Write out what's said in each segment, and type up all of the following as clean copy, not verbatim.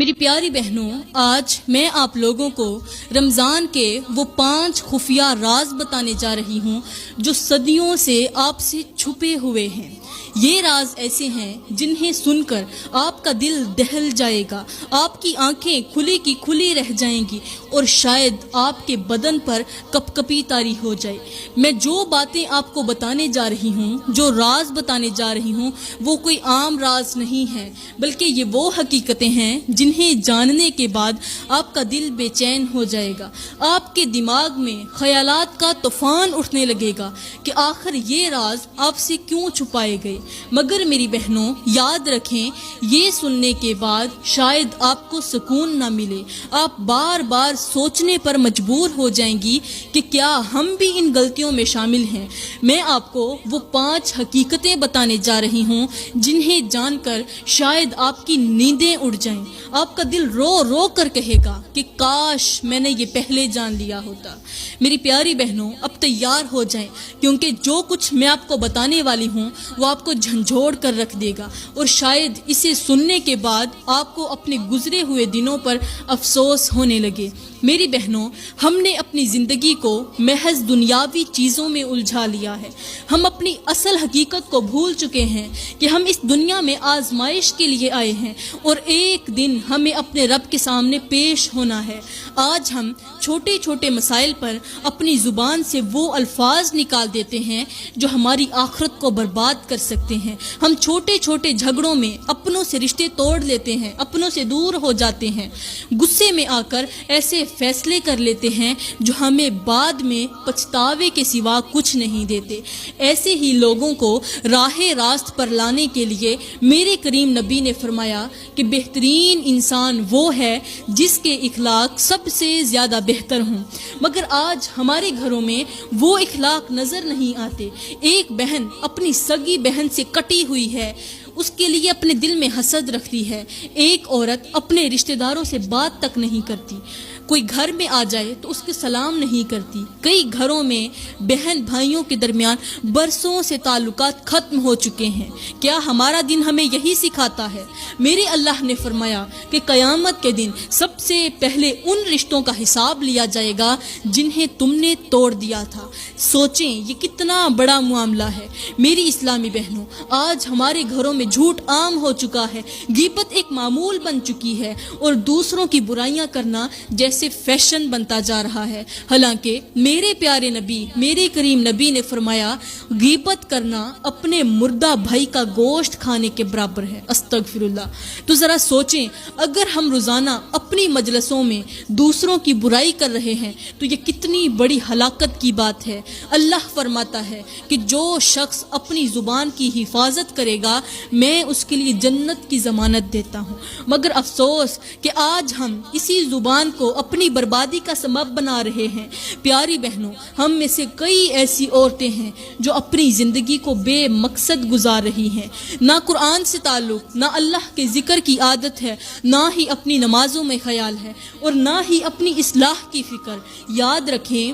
میری پیاری بہنوں، آج میں آپ لوگوں کو رمضان کے وہ 5 خفیہ راز بتانے جا رہی ہوں جو صدیوں سے آپ سے چھپے ہوئے ہیں۔ یہ راز ایسے ہیں جنہیں سن کر آپ کا دل دہل جائے گا، آپ کی آنکھیں کھلی کی کھلی رہ جائیں گی اور شاید آپ کے بدن پر کپ کپی طاری ہو جائے۔ میں جو باتیں آپ کو بتانے جا رہی ہوں، جو راز بتانے جا رہی ہوں، وہ کوئی عام راز نہیں ہے، بلکہ یہ وہ حقیقتیں ہیں جنہیں جاننے کے بعد آپ کا دل بے چین ہو جائے گا، آپ کے دماغ میں خیالات کا طوفان اٹھنے لگے گا کہ آخر یہ راز آپ سے کیوں چھپائے گئے۔ مگر میری بہنوں، یاد رکھیں، یہ سننے کے بعد شاید آپ کو سکون نہ ملے، آپ بار بار سوچنے پر مجبور ہو جائیں گی کہ کیا ہم بھی ان غلطیوں میں شامل ہیں۔ میں آپ کو وہ 5 حقیقتیں بتانے جا رہی ہوں جنہیں جان کر شاید آپ کی نیندیں اڑ جائیں، آپ کا دل رو رو کر کہے گا کہ کاش میں نے یہ پہلے جان لیا ہوتا۔ میری پیاری بہنوں، اب تیار ہو جائیں، کیونکہ جو کچھ میں آپ کو بتانے والی ہوں وہ آپ کو جھنجھوڑ کر رکھ دے گا، اور شاید اسے سننے کے بعد آپ کو اپنے گزرے ہوئے دنوں پر افسوس ہونے لگے۔ میری بہنوں، ہم نے اپنی زندگی کو محض دنیاوی چیزوں میں الجھا لیا ہے۔ ہم اپنی اصل حقیقت کو بھول چکے ہیں کہ ہم اس دنیا میں آزمائش کے لیے آئے ہیں اور ایک دن ہمیں اپنے رب کے سامنے پیش ہونا ہے۔ آج ہم چھوٹے چھوٹے مسائل پر اپنی زبان سے وہ الفاظ نکال دیتے ہیں جو ہماری آخرت کو برباد کر سکتے ہیں۔ ہم چھوٹے چھوٹے جھگڑوں میں اپنوں سے رشتے توڑ لیتے ہیں، اپنوں سے دور ہو جاتے ہیں، غصے میں آ کر ایسے فیصلے کر لیتے ہیں جو ہمیں بعد میں پچھتاوے کے سوا کچھ نہیں دیتے۔ ایسے ہی لوگوں کو راہ راست پر لانے کے لیے میرے کریم نبی نے فرمایا کہ بہترین انسان وہ ہے جس کے اخلاق سب سے زیادہ بہتر ہوں، مگر آج ہمارے گھروں میں وہ اخلاق نظر نہیں آتے۔ ایک بہن اپنی سگی بہن سے کٹی ہوئی ہے، اس کے لیے اپنے دل میں حسد رکھتی ہے۔ ایک عورت اپنے رشتہ داروں سے بات تک نہیں کرتی، کوئی گھر میں آ جائے تو اس کے سلام نہیں کرتی۔ کئی گھروں میں بہن بھائیوں کے درمیان برسوں سے تعلقات ختم ہو چکے ہیں۔ کیا ہمارا دین ہمیں یہی سکھاتا ہے؟ میرے اللہ نے فرمایا کہ قیامت کے دن سب سے پہلے ان رشتوں کا حساب لیا جائے گا جنہیں تم نے توڑ دیا تھا۔ سوچیں یہ کتنا بڑا معاملہ ہے۔ میری اسلامی بہنوں، آج ہمارے گھروں میں جھوٹ عام ہو چکا ہے، غیبت ایک معمول بن چکی ہے اور دوسروں کی برائیاں کرنا جیسے فیشن بنتا جا رہا ہے۔ حالانکہ میرے پیارے نبی، میرے کریم نبی نے فرمایا غیبت کرنا اپنے مردہ بھائی کا گوشت کھانے کے برابر ہے۔ استغفر اللہ۔ تو ذرا سوچیں، اگر ہم روزانہ اپنی مجلسوں میں دوسروں کی برائی کر رہے ہیں تو یہ کتنی بڑی ہلاکت کی بات ہے۔ اللہ فرماتا ہے کہ جو شخص اپنی زبان کی حفاظت کرے گا میں اس کے لیے جنت کی ضمانت دیتا ہوں۔ مگر افسوس کہ آج ہم اسی زبان کو اپنی بربادی کا سبب بنا رہے ہیں۔ پیاری بہنوں، ہم میں سے کئی ایسی عورتیں ہیں جو اپنی زندگی کو بے مقصد گزار رہی ہیں۔ نہ قرآن سے تعلق، نہ اللہ کے ذکر کی عادت ہے، نہ ہی اپنی نمازوں میں خیال ہے، اور نہ ہی اپنی اصلاح کی فکر۔ یاد رکھیں،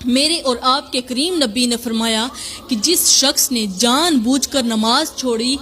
میرے اور آپ کے کریم نبی نے فرمایا کہ جس شخص نے جان بوجھ کر نماز چھوڑی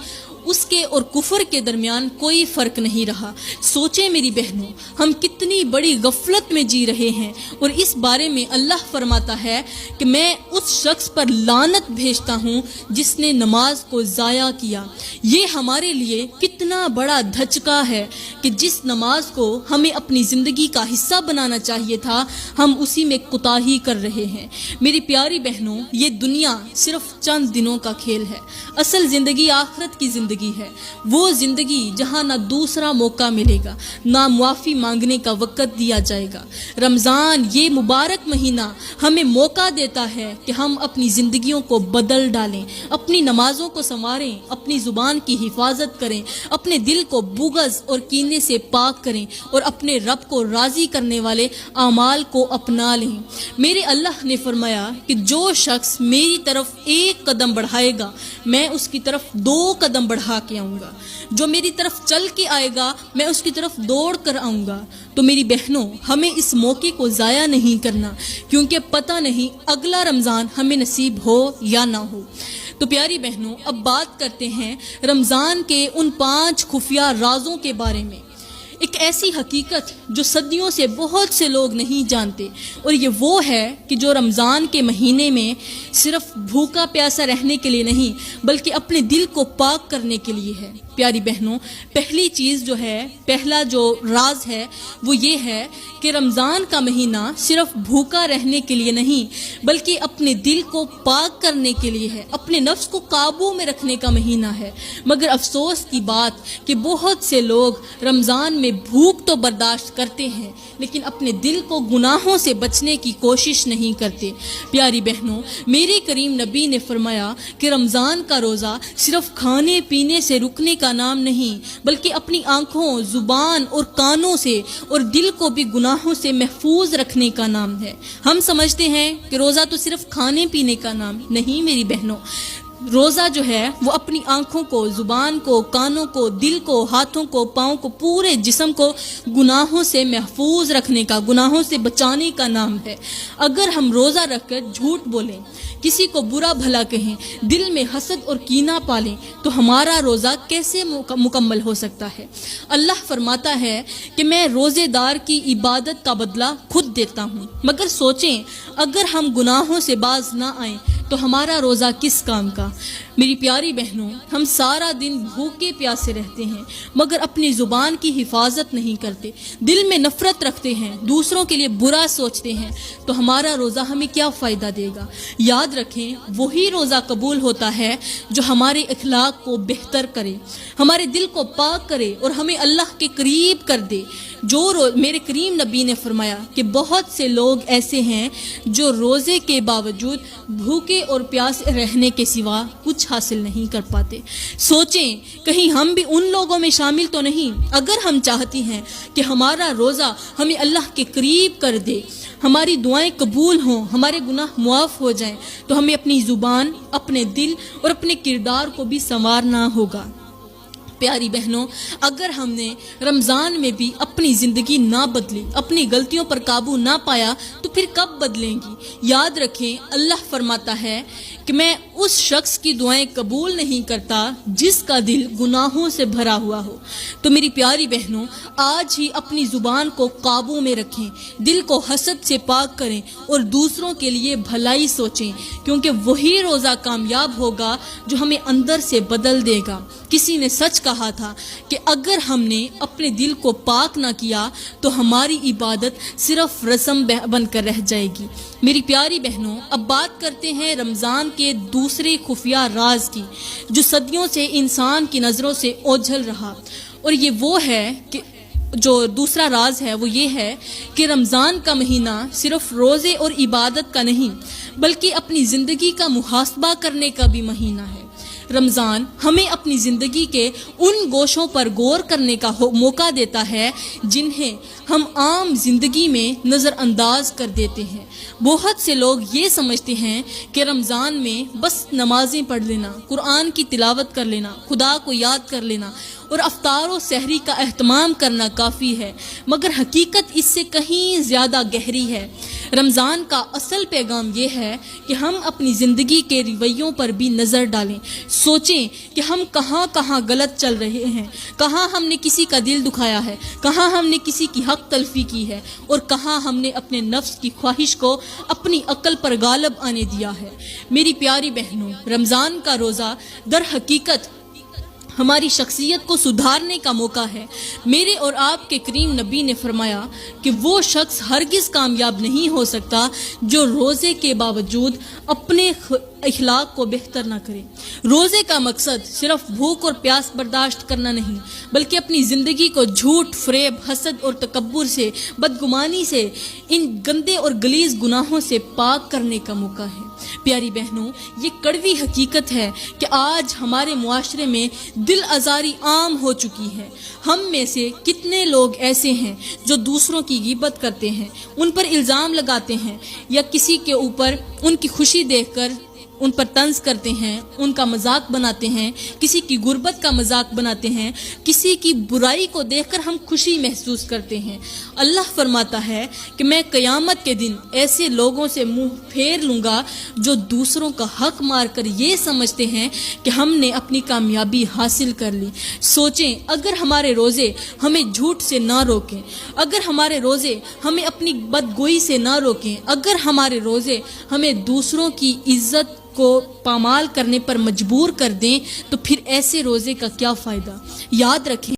اس کے اور کفر کے درمیان کوئی فرق نہیں رہا۔ سوچیں میری بہنوں، ہم کتنی بڑی غفلت میں جی رہے ہیں، اور اس بارے میں اللہ فرماتا ہے کہ میں اس شخص پر لعنت بھیجتا ہوں جس نے نماز کو ضائع کیا۔ یہ ہمارے لیے کتنا بڑا دھچکا ہے کہ جس نماز کو ہمیں اپنی زندگی کا حصہ بنانا چاہیے تھا ہم اسی میں کوتاہی کر رہے ہیں۔ میری پیاری بہنوں، یہ دنیا صرف چند دنوں کا کھیل ہے، اصل زندگی آخرت کی زندگی ہے، وہ زندگی جہاں نہ دوسرا موقع ملے گا، نہ معافی مانگنے کا وقت دیا جائے گا۔ رمضان یہ مبارک مہینہ ہمیں موقع دیتا ہے کہ ہم اپنی زندگیوں کو بدل ڈالیں، اپنی نمازوں کو سنواریں، اپنی زبان کی حفاظت کریں، اپنے دل کو بغض اور کینے سے پاک کریں اور اپنے رب کو راضی کرنے والے اعمال کو اپنا لیں۔ میرے اللہ نے فرمایا کہ جو شخص میری طرف 1 قدم بڑھائے گا میں اس کی طرف 2 قدم بڑھا کے آؤں گا، جو میری طرف چل کے آئے گا میں اس کی طرف دوڑ کر آؤں گا۔ تو میری بہنوں، ہمیں اس موقع کو ضائع نہیں کرنا، کیونکہ پتہ نہیں اگلا رمضان ہمیں نصیب ہو یا نہ ہو۔ تو پیاری بہنوں، اب بات کرتے ہیں رمضان کے ان 5 خفیہ رازوں کے بارے میں۔ ایک ایسی حقیقت جو صدیوں سے بہت سے لوگ نہیں جانتے، اور یہ وہ ہے کہ جو رمضان کے مہینے میں صرف بھوکا پیاسا رہنے کے لیے نہیں بلکہ اپنے دل کو پاک کرنے کے لیے ہے۔ پیاری بہنوں، پہلی چیز جو ہے، پہلا جو راز ہے وہ یہ ہے کہ رمضان کا مہینہ صرف بھوکا رہنے کے لیے نہیں بلکہ اپنے دل کو پاک کرنے کے لیے ہے، اپنے نفس کو قابو میں رکھنے کا مہینہ ہے۔ مگر افسوس کی بات کہ بہت سے لوگ رمضان میں بھوک تو برداشت کرتے ہیں لیکن اپنے دل کو گناہوں سے بچنے کی کوشش نہیں کرتے۔ پیاری بہنوں، میرے کریم نبی نے فرمایا کہ رمضان کا روزہ صرف کھانے پینے سے رکنے کا نام نہیں بلکہ اپنی آنکھوں، زبان اور کانوں سے اور دل کو بھی گناہوں سے محفوظ رکھنے کا نام ہے۔ ہم سمجھتے ہیں کہ روزہ تو صرف کھانے پینے کا نام نہیں میری بہنوں، روزہ جو ہے وہ اپنی آنکھوں کو، زبان کو، کانوں کو، دل کو، ہاتھوں کو، پاؤں کو، پورے جسم کو گناہوں سے محفوظ رکھنے کا، گناہوں سے بچانے کا نام ہے۔ اگر ہم روزہ رکھ کر جھوٹ بولیں، کسی کو برا بھلا کہیں، دل میں حسد اور کینہ پالیں تو ہمارا روزہ کیسے مکمل ہو سکتا ہے؟ اللہ فرماتا ہے کہ میں روزے دار کی عبادت کا بدلہ خود دیتا ہوں۔ مگر سوچیں، اگر ہم گناہوں سے باز نہ آئیں تو ہمارا روزہ کس کام کا؟ میری پیاری بہنوں، ہم سارا دن بھوکے پیاسے رہتے ہیں مگر اپنی زبان کی حفاظت نہیں کرتے، دل میں نفرت رکھتے ہیں، دوسروں کے لیے برا سوچتے ہیں، تو ہمارا روزہ ہمیں کیا فائدہ دے گا؟ یاد رکھیں، وہی روزہ قبول ہوتا ہے جو ہمارے اخلاق کو بہتر کرے، ہمارے دل کو پاک کرے اور ہمیں اللہ کے قریب کر دے۔ میرے کریم نبی نے فرمایا کہ بہت سے لوگ ایسے ہیں جو روزے کے باوجود بھوکے اور پیاسے رہنے کے سوا کچھ حاصل نہیں کر پاتے۔ سوچیں، کہیں ہم بھی ان لوگوں میں شامل تو نہیں؟ اگر ہم چاہتی ہیں کہ ہمارا روزہ ہمیں اللہ کے قریب کر دے، ہماری دعائیں قبول ہوں، ہمارے گناہ معاف ہو جائیں، تو ہمیں اپنی زبان، اپنے دل اور اپنے کردار کو بھی سنوارنا ہوگا۔ پیاری بہنوں، اگر ہم نے رمضان میں بھی اپنی زندگی نہ بدلی، اپنی غلطیوں پر قابو نہ پایا تو پھر کب بدلیں گی؟ یاد رکھیں، اللہ فرماتا ہے کہ میں اس شخص کی دعائیں قبول نہیں کرتا جس کا دل گناہوں سے بھرا ہوا ہو۔ تو میری پیاری بہنوں، آج ہی اپنی زبان کو قابو میں رکھیں، دل کو حسد سے پاک کریں اور دوسروں کے لیے بھلائی سوچیں، کیونکہ وہی روزہ کامیاب ہوگا جو ہمیں اندر سے بدل دے گا۔ کسی نے سچ کہا تھا کہ اگر ہم نے اپنے دل کو پاک نہ کیا تو ہماری عبادت صرف رسم بن کر رہ جائے گی۔ میری پیاری بہنوں، اب بات کرتے ہیں رمضان کے دوسرے خفیہ راز کی جو صدیوں سے انسان کی نظروں سے اوجھل رہا، اور یہ وہ ہے کہ جو دوسرا راز ہے وہ یہ ہے کہ رمضان کا مہینہ صرف روزے اور عبادت کا نہیں بلکہ اپنی زندگی کا محاسبہ کرنے کا بھی مہینہ ہے۔ رمضان ہمیں اپنی زندگی کے ان گوشوں پر غور کرنے کا موقع دیتا ہے جنہیں ہم عام زندگی میں نظر انداز کر دیتے ہیں۔ بہت سے لوگ یہ سمجھتے ہیں کہ رمضان میں بس نمازیں پڑھ لینا، قرآن کی تلاوت کر لینا، خدا کو یاد کر لینا اور افطار و سحری کا اہتمام کرنا کافی ہے، مگر حقیقت اس سے کہیں زیادہ گہری ہے۔ رمضان کا اصل پیغام یہ ہے کہ ہم اپنی زندگی کے رویوں پر بھی نظر ڈالیں، سوچیں کہ ہم کہاں کہاں غلط چل رہے ہیں، کہاں ہم نے کسی کا دل دکھایا ہے، کہاں ہم نے کسی کی حق تلفی کی ہے، اور کہاں ہم نے اپنے نفس کی خواہش کو اپنی عقل پر غالب آنے دیا ہے۔ میری پیاری بہنوں، رمضان کا روزہ در حقیقت ہماری شخصیت کو سدھارنے کا موقع ہے۔ میرے اور آپ کے کریم نبی نے فرمایا کہ وہ شخص ہرگز کامیاب نہیں ہو سکتا جو روزے کے باوجود اپنے اخلاق کو بہتر نہ کرے۔ روزے کا مقصد صرف بھوک اور پیاس برداشت کرنا نہیں بلکہ اپنی زندگی کو جھوٹ، فریب، حسد اور تکبر سے، بدگمانی سے، ان گندے اور غلیظ گناہوں سے پاک کرنے کا موقع ہے۔ پیاری بہنوں، یہ کڑوی حقیقت ہے کہ آج ہمارے معاشرے میں دل آزاری عام ہو چکی ہے۔ ہم میں سے کتنے لوگ ایسے ہیں جو دوسروں کی غیبت کرتے ہیں، ان پر الزام لگاتے ہیں یا کسی کے اوپر ان کی خوشی دیکھ کر ان پر طنز کرتے ہیں، ان کا مذاق بناتے ہیں، کسی کی غربت کا مذاق بناتے ہیں، کسی کی برائی کو دیکھ کر ہم خوشی محسوس کرتے ہیں۔ اللہ فرماتا ہے کہ میں قیامت کے دن ایسے لوگوں سے منہ پھیر لوں گا جو دوسروں کا حق مار کر یہ سمجھتے ہیں کہ ہم نے اپنی کامیابی حاصل کر لی۔ سوچیں، اگر ہمارے روزے ہمیں جھوٹ سے نہ روکیں، اگر ہمارے روزے ہمیں اپنی بدگوئی سے نہ روکیں، اگر ہمارے روزے ہمیں دوسروں کی عزت کو پامال کرنے پر مجبور کر دیں، تو پھر ایسے روزے کا کیا فائدہ؟ یاد رکھیں